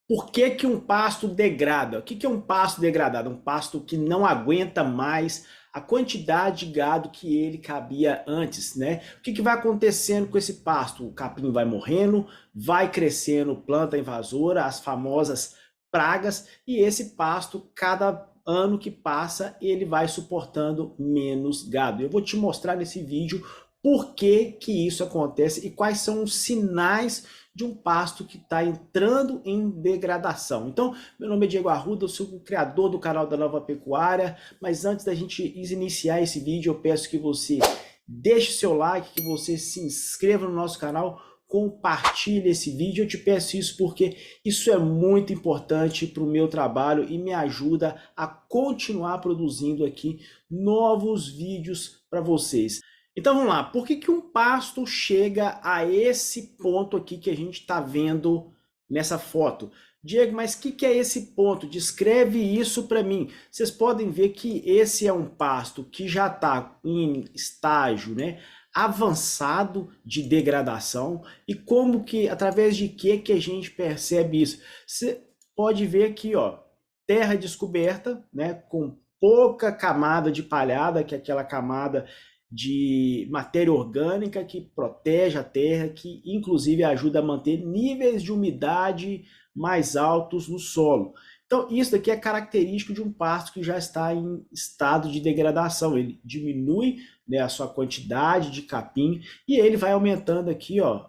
Por que que um pasto degrada? O que que é um pasto degradado? Um pasto que não aguenta mais a quantidade de gado que ele cabia antes, né? O que que vai acontecendo com esse pasto? O capim vai morrendo, vai crescendo planta invasora, as famosas pragas, e esse pasto, cada ano que passa, ele vai suportando menos gado. Eu vou te mostrar nesse vídeo por que que isso acontece e quais são os sinais de um pasto que está entrando em degradação. Então, meu nome é Diego Arruda, eu sou o criador do canal da Nova Pecuária, mas antes da gente iniciar esse vídeo, eu peço que você deixe seu like, que você se inscreva no nosso canal, compartilhe esse vídeo. Eu te peço isso porque isso é muito importante para o meu trabalho e me ajuda a continuar produzindo aqui novos vídeos para vocês. Então vamos lá, por que que um pasto chega a esse ponto aqui que a gente está vendo nessa foto? Diego, mas o que é esse ponto? Descreve isso para mim. Vocês podem ver que esse é um pasto que já está em estágio, né, avançado de degradação. E como que, através de que a gente percebe isso? Você pode ver aqui, ó, terra descoberta, né, com pouca camada de palhada, que é aquela camada de matéria orgânica que protege a terra, que inclusive ajuda a manter níveis de umidade mais altos no solo. Então, isso daqui é característico de um pasto que já está em estado de degradação. Ele diminui, né, a sua quantidade de capim e ele vai aumentando aqui, ó,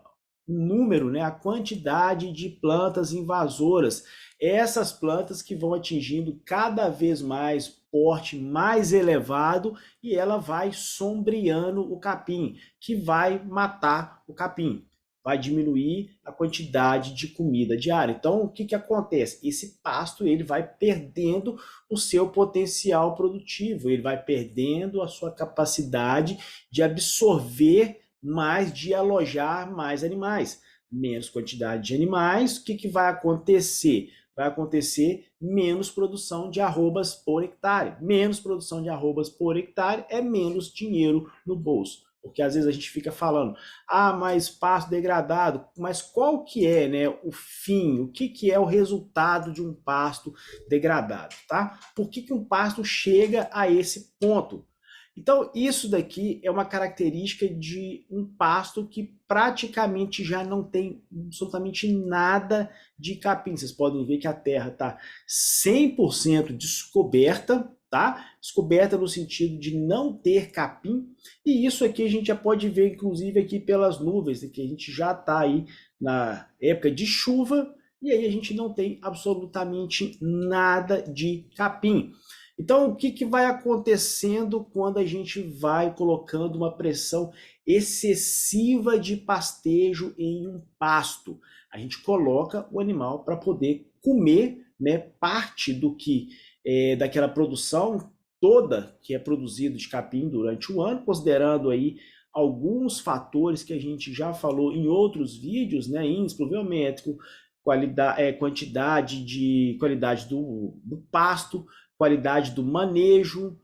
o número, né, a quantidade de plantas invasoras. Essas plantas que vão atingindo cada vez mais porte mais elevado e ela vai sombreando o capim, que vai matar o capim, vai diminuir a quantidade de comida diária. Então, o que que acontece? Esse pasto ele vai perdendo o seu potencial produtivo, ele vai perdendo a sua capacidade de absorver mais, de alojar mais animais. Menos quantidade de animais, o que que vai acontecer? Vai acontecer menos produção de arrobas por hectare. Menos produção de arrobas por hectare é menos dinheiro no bolso. Porque às vezes a gente fica falando, ah, mas pasto degradado, mas qual que é, né, o fim, o que que é o resultado de um pasto degradado, tá? Por que que um pasto chega a esse ponto? Então, isso daqui é uma característica de um pasto que praticamente já não tem absolutamente nada de capim. Vocês podem ver que a terra está 100% descoberta, tá? Descoberta no sentido de não ter capim. E isso aqui a gente já pode ver, inclusive, aqui pelas nuvens, que a gente já está aí na época de chuva, e aí a gente não tem absolutamente nada de capim. Então, o que que vai acontecendo quando a gente vai colocando uma pressão excessiva de pastejo em um pasto? A gente coloca o animal para poder comer, né, parte do que daquela produção toda que é produzido de capim durante o ano, considerando aí alguns fatores que a gente já falou em outros vídeos, né, índice pluviométrico, qualidade do pasto, qualidade do manejo,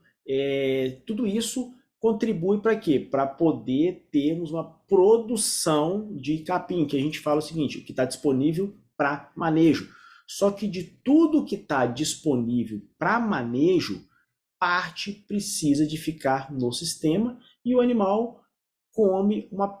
tudo isso contribui para quê? Para poder termos uma produção de capim, que a gente fala o seguinte, o que está disponível para manejo. Só que de tudo que está disponível para manejo, parte precisa de ficar no sistema e o animal come uma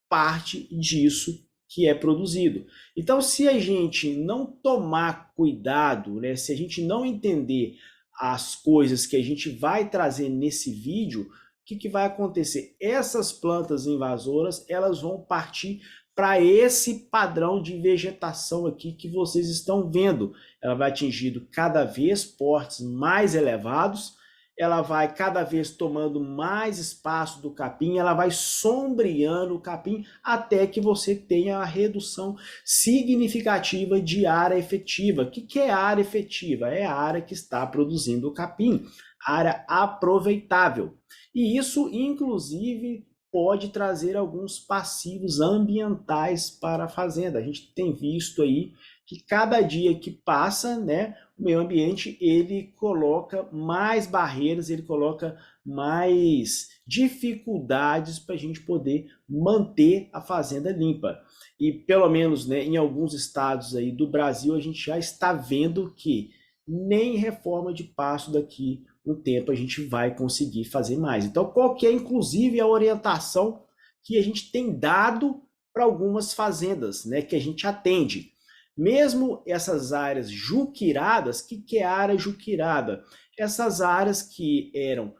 parte disso que é produzido. Então, se a gente não tomar cuidado, né, se a gente não entender as coisas que a gente vai trazer nesse vídeo, o que, que vai acontecer? Essas plantas invasoras, elas vão partir para esse padrão de vegetação aqui que vocês estão vendo. Ela vai atingindo cada vez portes mais elevados, ela vai cada vez tomando mais espaço do capim, ela vai sombreando o capim até que você tenha a redução significativa de área efetiva. O que é área efetiva? É a área que está produzindo o capim, área aproveitável. E isso, inclusive, pode trazer alguns passivos ambientais para a fazenda. A gente tem visto aí que cada dia que passa, né, o meio ambiente ele coloca mais barreiras, ele coloca mais dificuldades para a gente poder manter a fazenda limpa. E pelo menos, né, em alguns estados aí do Brasil a gente já está vendo que nem reforma de pasto daqui um tempo a gente vai conseguir fazer mais. Então, qual que é, inclusive, a orientação que a gente tem dado para algumas fazendas, né, que a gente atende? Mesmo essas áreas juquiradas, o que é área juquirada? Essas áreas que eram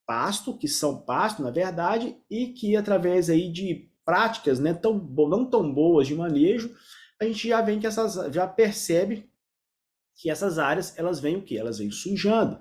pasto, que são pasto, na verdade, e que através aí de práticas, né, não tão boas de manejo, a gente já vem que já percebe que essas áreas elas vêm o quê? Elas vêm sujando.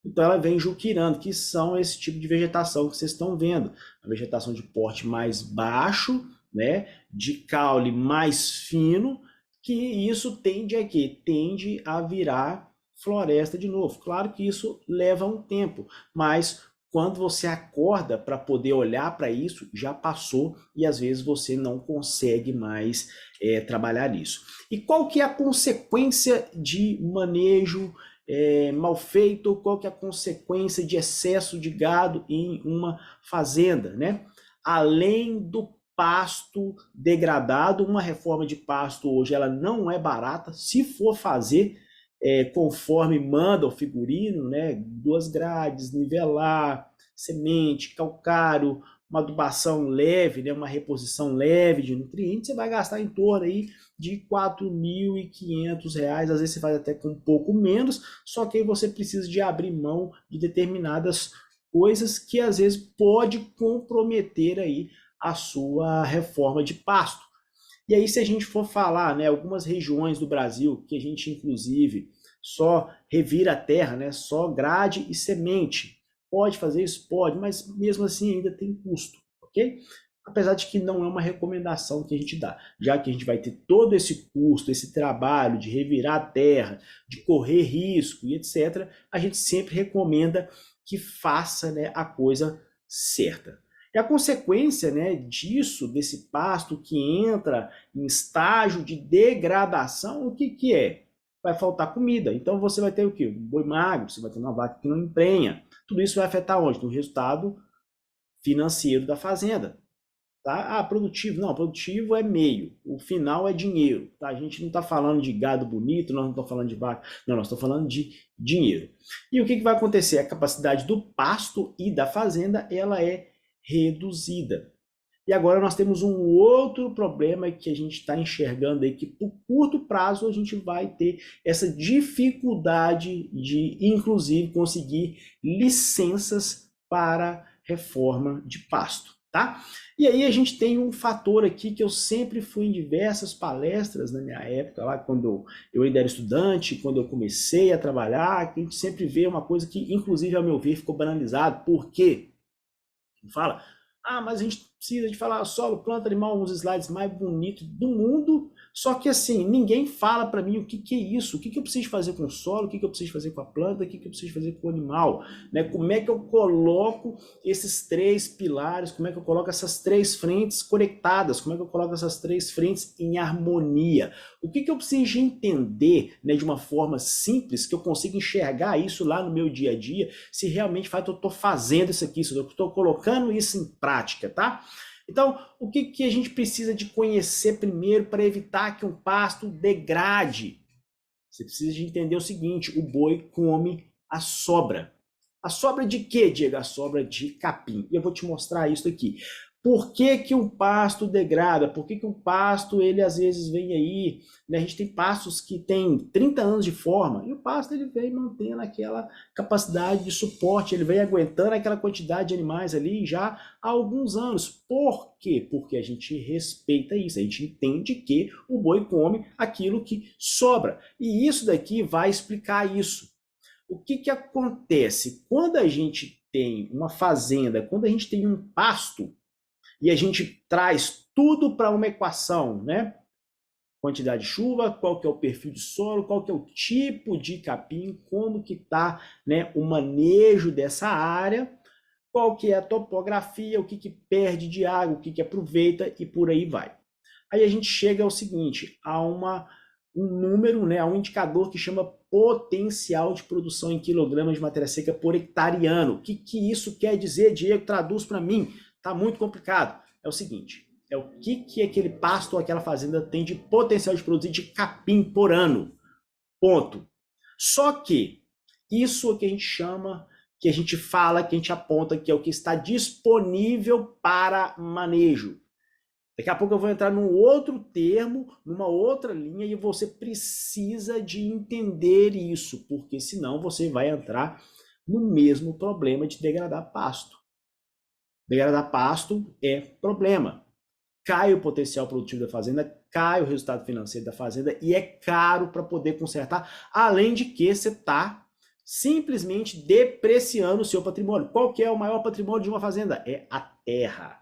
Então ela vem juquirando, que são esse tipo de vegetação que vocês estão vendo. A vegetação de porte mais baixo, né, de caule mais fino, que isso tende a quê? Tende a virar floresta de novo. Claro que isso leva um tempo, mas quando você acorda para poder olhar para isso, já passou e às vezes você não consegue mais trabalhar isso. E qual que é a consequência de manejo mal feito? Qual que é a consequência de excesso de gado em uma fazenda, né? Além do pasto degradado, uma reforma de pasto hoje ela não é barata. Se for fazer conforme manda o figurino, né? 2 grades, nivelar, semente, calcário, uma adubação leve, né? Uma reposição leve de nutrientes, você vai gastar em torno aí de R$ 4.500, às vezes você faz até com um pouco menos, só que aí você precisa de abrir mão de determinadas coisas que às vezes pode comprometer aí a sua reforma de pasto. E aí, se a gente for falar, né, algumas regiões do Brasil que a gente, inclusive, só revira a terra, né, só grade e semente. Pode fazer isso? Pode, mas mesmo assim ainda tem custo, ok? Apesar de que não é uma recomendação que a gente dá, já que a gente vai ter todo esse custo, esse trabalho de revirar a terra, de correr risco e etc., a gente sempre recomenda que faça, né, a coisa certa. E a consequência, né, disso, desse pasto que entra em estágio de degradação, o que é? Vai faltar comida. Então você vai ter o quê? Um boi magro, você vai ter uma vaca que não emprenha. Tudo isso vai afetar onde? No resultado financeiro da fazenda. Tá? Ah, produtivo. Não, produtivo é meio. O final é dinheiro. Tá? A gente não está falando de gado bonito, nós não estamos falando de vaca. Não, nós estamos falando de dinheiro. E o que vai acontecer? A capacidade do pasto e da fazenda, ela é reduzida. E agora nós temos um outro problema que a gente está enxergando aí, que por curto prazo a gente vai ter essa dificuldade de, inclusive, conseguir licenças para reforma de pasto, tá? E aí a gente tem um fator aqui que eu sempre fui em diversas palestras na minha época, lá quando eu ainda era estudante, quando eu comecei a trabalhar, que a gente sempre vê uma coisa que, inclusive, ao meu ver, ficou banalizado. Por quê? Fala, mas a gente precisa de falar solo, planta, animal, uns slides mais bonitos do mundo, só que assim, ninguém fala para mim o que é isso, o que eu preciso fazer com o solo, o que eu preciso fazer com a planta, o que eu preciso fazer com o animal, né? Como é que eu coloco esses 3 pilares, como é que eu coloco essas 3 frentes conectadas, como é que eu coloco essas 3 frentes em harmonia, o que eu preciso entender, né, de uma forma simples, que eu consiga enxergar isso lá no meu dia a dia, se realmente eu estou fazendo isso aqui, se eu estou colocando isso em prática, tá? Então, o que a gente precisa de conhecer primeiro para evitar que um pasto degrade? Você precisa de entender o seguinte, o boi come a sobra. A sobra de quê, Diego? A sobra de capim. E eu vou te mostrar isso aqui. Por que um pasto degrada? Por que um pasto, ele às vezes vem aí, né? A gente tem pastos que tem 30 anos de forma, e o pasto ele vem mantendo aquela capacidade de suporte, ele vem aguentando aquela quantidade de animais ali já há alguns anos. Por quê? Porque a gente respeita isso, a gente entende que o boi come aquilo que sobra. E isso daqui vai explicar isso. O que acontece? Quando a gente tem uma fazenda, quando a gente tem um pasto, e a gente traz tudo para uma equação, né? Quantidade de chuva, qual que é o perfil de solo, qual que é o tipo de capim, como que está, né, o manejo dessa área. qual que é a topografia, o que que perde de água, o que que aproveita e por aí vai. Aí a gente chega ao seguinte, a um número, né, a um indicador que chama potencial de produção em quilogramas de matéria seca por hectare ano. O que isso quer dizer, Diego? Traduz para mim. Tá muito complicado. É o seguinte, é o que aquele pasto ou aquela fazenda tem de potencial de produzir de capim por ano. Ponto. Só que isso é o que a gente chama, que a gente fala, que a gente aponta, que é o que está disponível para manejo. Daqui a pouco eu vou entrar num outro termo, numa outra linha, e você precisa de entender isso, porque senão você vai entrar no mesmo problema de degradar pasto. Degradar pasto é problema. Cai o potencial produtivo da fazenda, cai o resultado financeiro da fazenda e é caro para poder consertar, além de que você está simplesmente depreciando o seu patrimônio. Qual que é o maior patrimônio de uma fazenda? É a terra.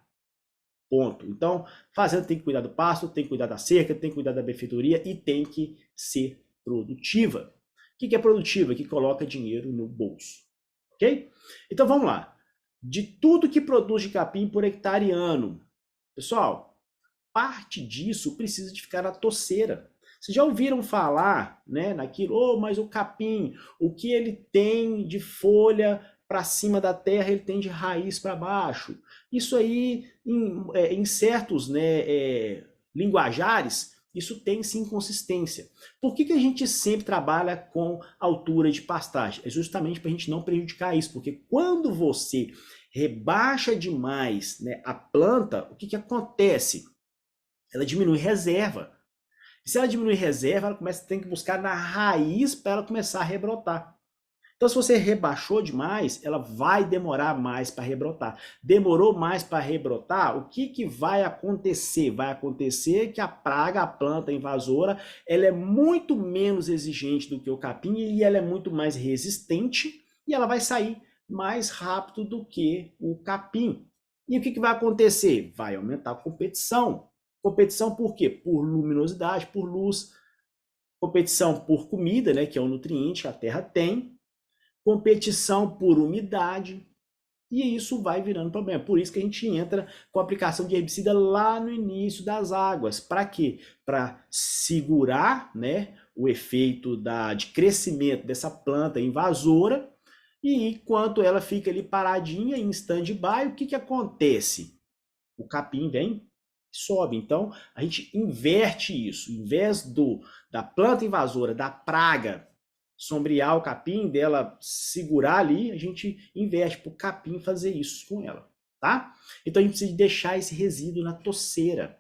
Ponto. Então, fazenda tem que cuidar do pasto, tem que cuidar da cerca, tem que cuidar da benfeitoria e tem que ser produtiva. O que é produtiva? Que coloca dinheiro no bolso. Ok? Então, vamos lá. De tudo que produz de capim por hectare ano, pessoal, parte disso precisa de ficar na toceira. Vocês já ouviram falar, né, naquilo, oh, mas o capim, o que ele tem de folha para cima da terra, ele tem de raiz para baixo. Isso aí, em certos, né, linguajares, isso tem sim consistência. Por que a gente sempre trabalha com altura de pastagem? É justamente para a gente não prejudicar isso, porque quando você rebaixa demais, né, a planta, o que acontece? Ela diminui reserva. E se ela diminui reserva, ela tem que buscar na raiz para ela começar a rebrotar. Então, se você rebaixou demais, ela vai demorar mais para rebrotar. Demorou mais para rebrotar, o que vai acontecer? Vai acontecer que a praga, a planta invasora, ela é muito menos exigente do que o capim e ela é muito mais resistente e ela vai sair mais rápido do que o capim. E o que vai acontecer? Vai aumentar a competição. Competição por quê? Por luminosidade, por luz. Competição por comida, né, que é o nutriente que a terra tem. Competição por umidade. E isso vai virando problema. Por isso que a gente entra com a aplicação de herbicida lá no início das águas. Para quê? Para segurar, né, o efeito de crescimento dessa planta invasora. E enquanto ela fica ali paradinha em stand-by, o que acontece? O capim vem sobe. Então, a gente inverte isso. Em vez da planta invasora, da praga, sombrear o capim, dela segurar ali, a gente inverte para o capim fazer isso com ela. Tá? Então, a gente precisa deixar esse resíduo na toceira.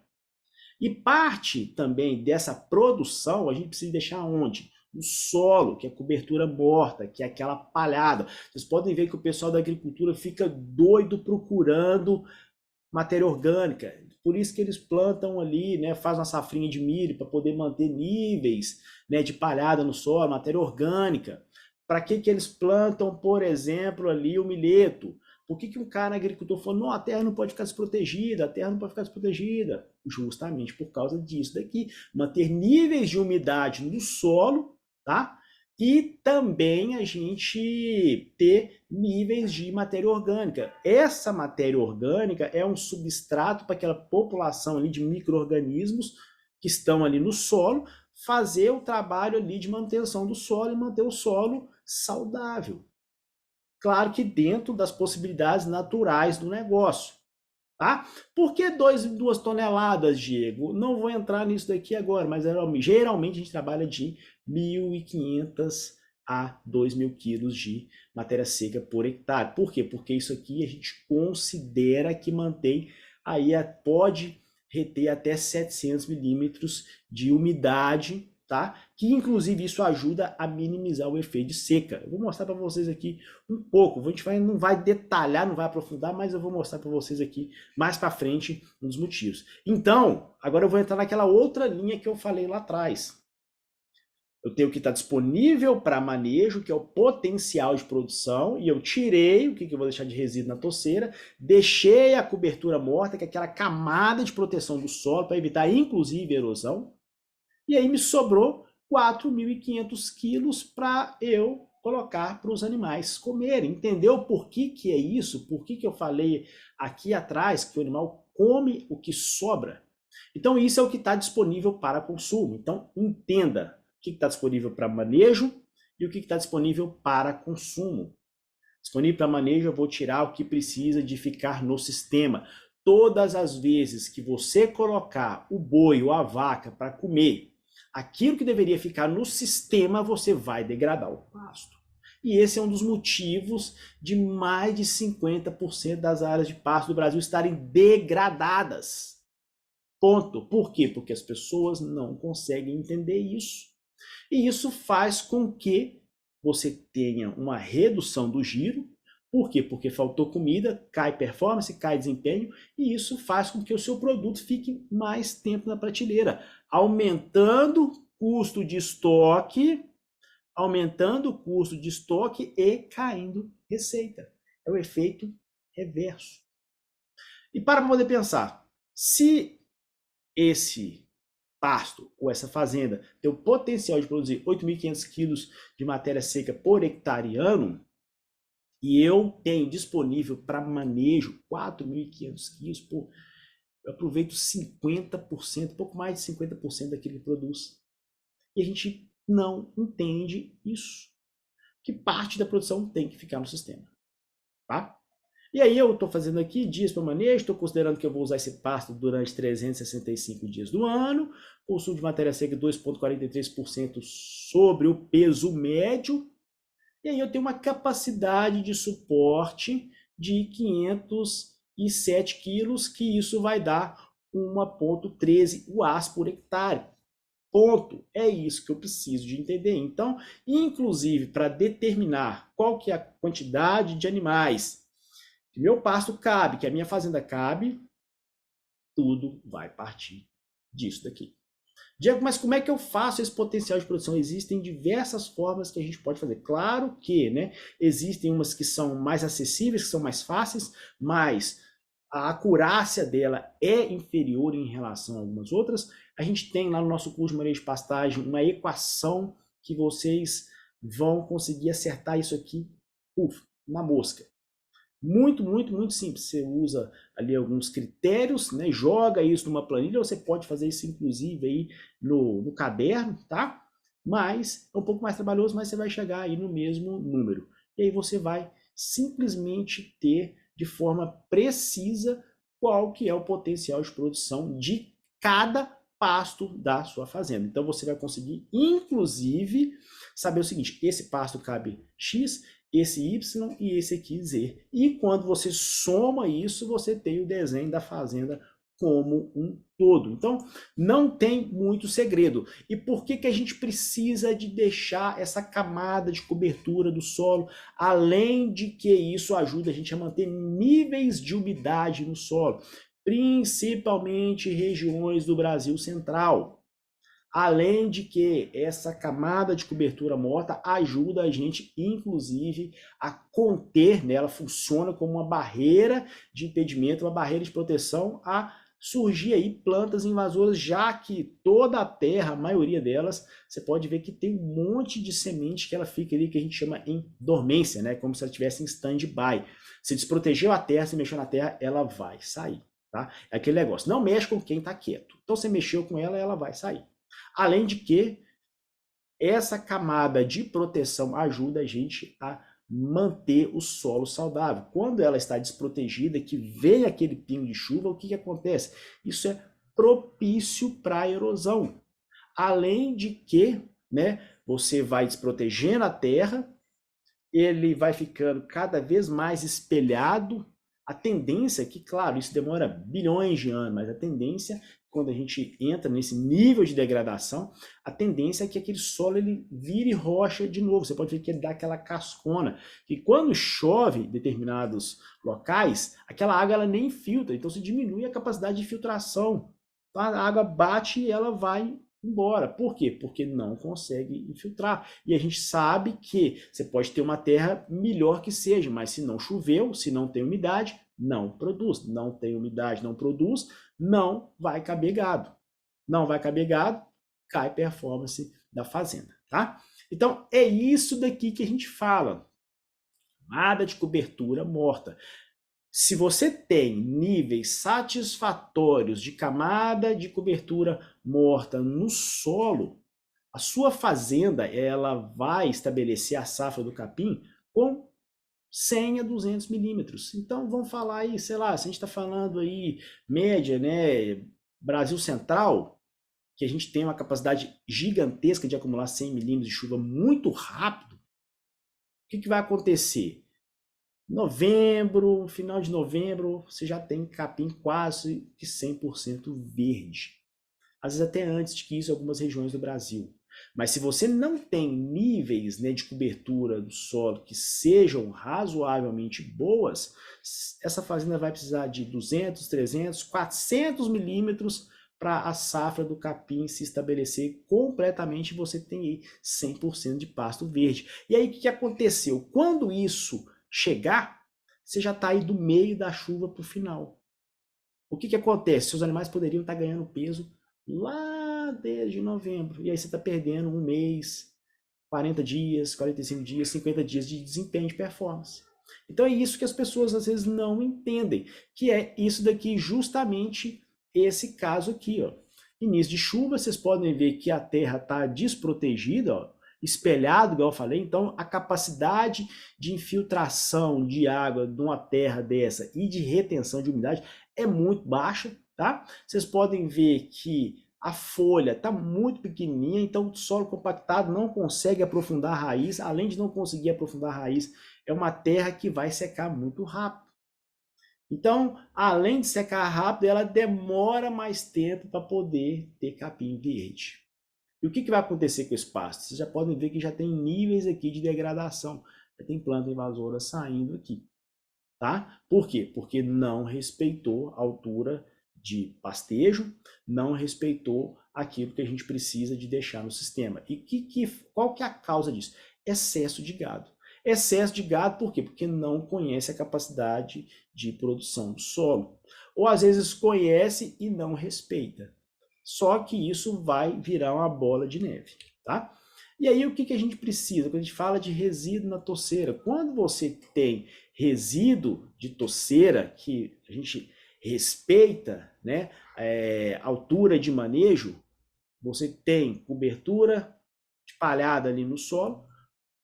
E parte também dessa produção, a gente precisa deixar onde? No solo, que é a cobertura morta, que é aquela palhada. Vocês podem ver que o pessoal da agricultura fica doido procurando matéria orgânica. Por isso que eles plantam ali, né, faz uma safrinha de milho para poder manter níveis, né, de palhada no solo, matéria orgânica. Para que eles plantam, por exemplo, ali o milheto? Por que um cara agricultor falou, não, a terra não pode ficar desprotegida, a terra não pode ficar desprotegida? Justamente por causa disso daqui. Manter níveis de umidade no solo, tá? E também a gente ter níveis de matéria orgânica. Essa matéria orgânica é um substrato para aquela população ali de micro-organismos que estão ali no solo, fazer o trabalho ali de manutenção do solo e manter o solo saudável. Claro que dentro das possibilidades naturais do negócio. Tá? Por que 2 toneladas, Diego? Não vou entrar nisso daqui agora, mas geralmente a gente trabalha de 1.500 a 2.000 quilos de matéria seca por hectare. Por quê? Porque isso aqui a gente considera que mantém, aí pode reter até 700 milímetros de umidade, tá? Que inclusive isso ajuda a minimizar o efeito de seca. Eu vou mostrar para vocês aqui um pouco. A gente não vai detalhar, não vai aprofundar, mas eu vou mostrar para vocês aqui mais para frente um dos motivos. Então, agora eu vou entrar naquela outra linha que eu falei lá atrás. Eu tenho o que está disponível para manejo, que é o potencial de produção, e eu tirei o que eu vou deixar de resíduo na toceira, deixei a cobertura morta, que é aquela camada de proteção do solo, para evitar inclusive erosão. E aí me sobrou 4.500 quilos para eu colocar para os animais comerem. Entendeu por que que é isso? Por que que eu falei aqui atrás que o animal come o que sobra? Então isso é o que está disponível para consumo. Então entenda o que está disponível para manejo e o que está disponível para consumo. Disponível para manejo, eu vou tirar o que precisa de ficar no sistema. Todas as vezes que você colocar o boi ou a vaca para comer aquilo que deveria ficar no sistema, você vai degradar o pasto. E esse é um dos motivos de mais de 50% das áreas de pasto do Brasil estarem degradadas. Ponto. Por quê? Porque as pessoas não conseguem entender isso. E isso faz com que você tenha uma redução do giro. Por quê? Porque faltou comida, cai performance, cai desempenho, e isso faz com que o seu produto fique mais tempo na prateleira, aumentando custo de estoque, e caindo receita. É o efeito reverso. E para poder pensar, se esse pasto ou essa fazenda tem o potencial de produzir 8.500 quilos de matéria seca por hectare ano, e eu tenho disponível para manejo 4.500 quilos, eu aproveito 50%, pouco mais de 50% daquilo que produz. E a gente não entende isso, que parte da produção tem que ficar no sistema. Tá? E aí eu estou fazendo aqui dias para manejo, estou considerando que eu vou usar esse pasto durante 365 dias do ano, consumo de matéria seca 2,43% sobre o peso médio, e aí eu tenho uma capacidade de suporte de 507 quilos, que isso vai dar 1,13 UAs por hectare. Ponto. É isso que eu preciso de entender. Então, inclusive, para determinar qual que é a quantidade de animais que meu pasto cabe, que a minha fazenda cabe, tudo vai partir disso daqui. Diego, mas como é que eu faço esse potencial de produção? Existem diversas formas que a gente pode fazer. Claro que, né, existem umas que são mais acessíveis, que são mais fáceis, mas a acurácia dela é inferior em relação a algumas outras. A gente tem lá no nosso curso de manejo de pastagem uma equação que vocês vão conseguir acertar isso aqui, na mosca. Muito, muito, muito simples. Você usa ali alguns critérios, né? Joga isso numa planilha, você pode fazer isso inclusive aí no caderno, tá? Mas é um pouco mais trabalhoso, mas você vai chegar aí no mesmo número. E aí você vai simplesmente ter de forma precisa qual que é o potencial de produção de cada pasto da sua fazenda. Então você vai conseguir, inclusive, saber o seguinte: esse pasto cabe X, esse Y e esse aqui Z. E quando você soma isso, você tem o desenho da fazenda como um todo. Então, não tem muito segredo. E por que que a gente precisa de deixar essa camada de cobertura do solo? Além de que isso ajuda a gente a manter níveis de umidade no solo, principalmente em regiões do Brasil central. Além de que essa camada de cobertura morta ajuda a gente, inclusive, a conter, né? Ela funciona como uma barreira de impedimento, uma barreira de proteção a surgir aí plantas invasoras, já que toda a terra, a maioria delas, você pode ver que tem um monte de semente que ela fica ali, que a gente chama em dormência, né? Como se ela estivesse em stand-by. Se desprotegeu a terra, se mexeu na terra, ela vai sair, tá? É aquele negócio, não mexe com quem está quieto. Então, você mexeu com ela, ela vai sair. Além de que essa camada de proteção ajuda a gente a manter o solo saudável. Quando ela está desprotegida, que vem aquele pingo de chuva, o que que acontece? Isso é propício para a erosão. Além de que, né, você vai desprotegendo a terra, ele vai ficando cada vez mais espelhado. A tendência é que, claro, isso demora bilhões de anos, mas a tendência, quando a gente entra nesse nível de degradação, a tendência é que aquele solo ele vire rocha de novo. Você pode ver que ele dá aquela cascona. E quando chove em determinados locais, aquela água ela nem filtra, então se diminui a capacidade de filtração. Então, a água bate e ela vai embora. Por quê? Porque não consegue infiltrar. E a gente sabe que você pode ter uma terra melhor que seja, mas se não choveu, se não tem umidade, não produz. Não tem umidade, não produz, não vai caber gado. Não vai caber gado, cai performance da fazenda, tá? Então, é isso daqui que a gente fala. Camada de cobertura morta. Se você tem níveis satisfatórios de camada de cobertura morta no solo, a sua fazenda ela vai estabelecer a safra do capim com 100 a 200 milímetros. Então vamos falar aí, sei lá, se a gente está falando aí média, né, Brasil Central, que a gente tem uma capacidade gigantesca de acumular 100 milímetros de chuva muito rápido, o que vai acontecer? Novembro, final de novembro, você já tem capim quase que 100% verde. Às vezes até antes de que isso em algumas regiões do Brasil. Mas se você não tem níveis, né, de cobertura do solo que sejam razoavelmente boas, essa fazenda vai precisar de 200, 300, 400 milímetros para a safra do capim se estabelecer completamente e você tem aí 100% de pasto verde. E aí o que aconteceu? Quando isso chegar, você já está aí do meio da chuva para o final. O que acontece? Seus animais poderiam estar ganhando peso lá desde novembro. E aí você está perdendo um mês, 40 dias, 45 dias, 50 dias de desempenho de performance. Então é isso que as pessoas às vezes não entendem, que é isso daqui, justamente esse caso aqui, ó. Início de chuva, vocês podem ver que a terra está desprotegida, ó, espelhado, igual eu falei. Então a capacidade de infiltração de água de uma terra dessa e de retenção de umidade é muito baixa, tá? Vocês podem ver que a folha está muito pequenininha, então o solo compactado não consegue aprofundar a raiz. Além de não conseguir aprofundar a raiz, é uma terra que vai secar muito rápido. Então, além de secar rápido, ela demora mais tempo para poder ter capim verde. E o que vai acontecer com esse pasto? Vocês já podem ver que já tem níveis aqui de degradação. Já tem planta invasora saindo aqui. Tá? Por quê? Porque não respeitou a altura de pastejo, não respeitou aquilo que a gente precisa de deixar no sistema. E qual que é a causa disso? Excesso de gado. Excesso de gado por quê? Porque não conhece a capacidade de produção do solo. Ou às vezes conhece e não respeita. Só que isso vai virar uma bola de neve, tá? E aí o que a gente precisa? Quando a gente fala de resíduo na toceira, quando você tem resíduo de toceira, que a gente respeita, né, altura de manejo, você tem cobertura espalhada ali no solo,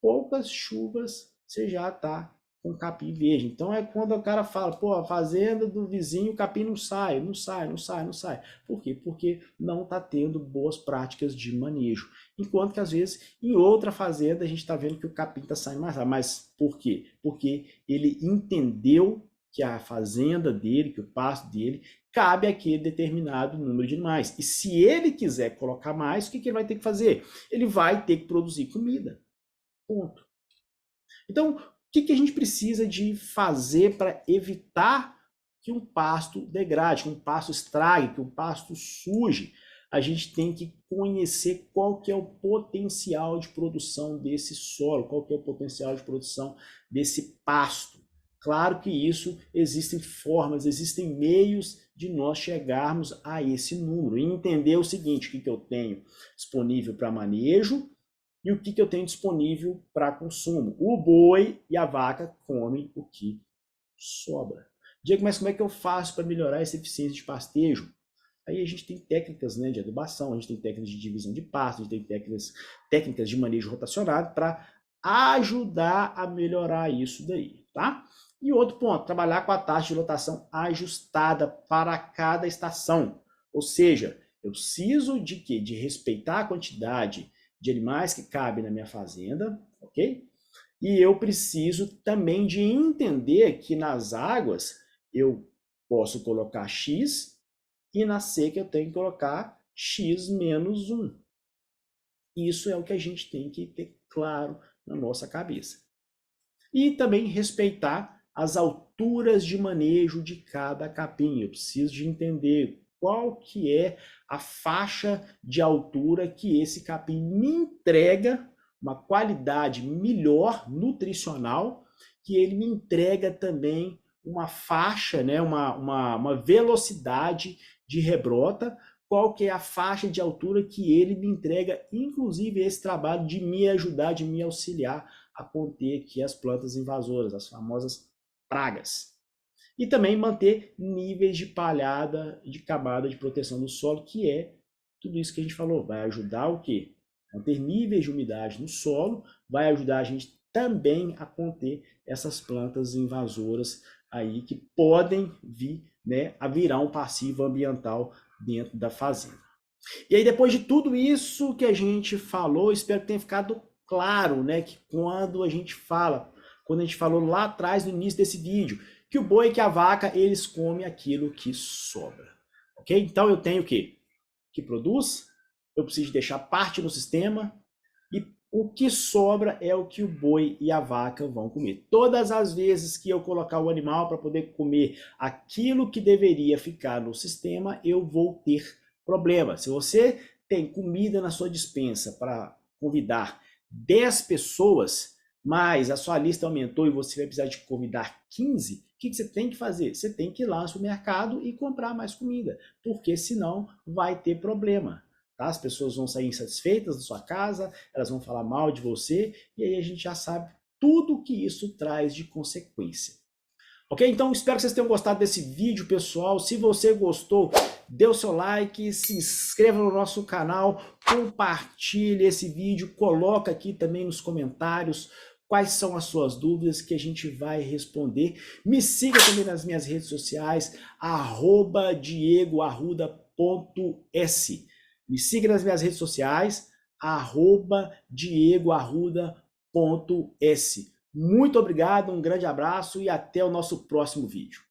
poucas chuvas você já está com capim verde. Então é quando o cara fala, pô, a fazenda do vizinho, o capim não sai, não sai, não sai, não sai. Por quê? Porque não está tendo boas práticas de manejo. Enquanto que às vezes em outra fazenda a gente está vendo que o capim está saindo mais rápido. Mas por quê? Porque ele entendeu que a fazenda dele, que o pasto dele, cabe aquele determinado número de animais. E se ele quiser colocar mais, o que ele vai ter que fazer? Ele vai ter que produzir comida. Ponto. Então, o que a gente precisa de fazer para evitar que um pasto degrade, que um pasto estrague, que um pasto suje? A gente tem que conhecer qual que é o potencial de produção desse solo, qual que é o potencial de produção desse pasto. Claro que isso existem formas, existem meios de nós chegarmos a esse número e entender o seguinte, o que eu tenho disponível para manejo, e o que eu tenho disponível para consumo. O boi e a vaca comem o que sobra. Diego, mas como é que eu faço para melhorar essa eficiência de pastejo? Aí a gente tem técnicas, né, de adubação, a gente tem técnicas de divisão de pasto, a gente tem técnicas de manejo rotacionado para ajudar a melhorar isso daí, tá? E outro ponto, trabalhar com a taxa de lotação ajustada para cada estação. Ou seja, eu preciso de quê? De respeitar a quantidade de animais que cabem na minha fazenda, ok? E eu preciso também de entender que nas águas eu posso colocar X e na seca eu tenho que colocar X menos 1. Isso é o que a gente tem que ter claro na nossa cabeça. E também respeitar as alturas de manejo de cada capim. Eu preciso de entender qual que é a faixa de altura que esse capim me entrega uma qualidade melhor nutricional, que ele me entrega também uma faixa, né, uma velocidade de rebrota qual que é a faixa de altura que ele me entrega, inclusive esse trabalho de me ajudar, de me auxiliar a conter aqui as plantas invasoras, as famosas pragas. E também manter níveis de palhada, de camada de proteção do solo, que é tudo isso que a gente falou. Vai ajudar o quê? Manter níveis de umidade no solo, vai ajudar a gente também a conter essas plantas invasoras aí que podem vir, né, a virar um passivo ambiental dentro da fazenda. E aí, depois de tudo isso que a gente falou, espero que tenha ficado claro, né, que quando a gente falou lá atrás, no início desse vídeo, que o boi e que a vaca, eles comem aquilo que sobra. Ok? Então eu tenho o quê? Que produz, eu preciso deixar parte no sistema, e o que sobra é o que o boi e a vaca vão comer. Todas as vezes que eu colocar o animal para poder comer aquilo que deveria ficar no sistema, eu vou ter problema. Se você tem comida na sua despensa para convidar 10 pessoas, mas a sua lista aumentou e você vai precisar de convidar 15, o que você tem que fazer? Você tem que ir lá no supermercado e comprar mais comida, porque senão vai ter problema. Tá? As pessoas vão sair insatisfeitas da sua casa, elas vão falar mal de você, e aí a gente já sabe tudo que isso traz de consequência. Ok? Então espero que vocês tenham gostado desse vídeo, pessoal. Se você gostou, dê o seu like, se inscreva no nosso canal, compartilhe esse vídeo, coloca aqui também nos comentários quais são as suas dúvidas que a gente vai responder. Me siga também nas minhas redes sociais, @diegoarruda.s. Me siga nas minhas redes sociais, @diegoarruda.s. Muito obrigado, um grande abraço e até o nosso próximo vídeo.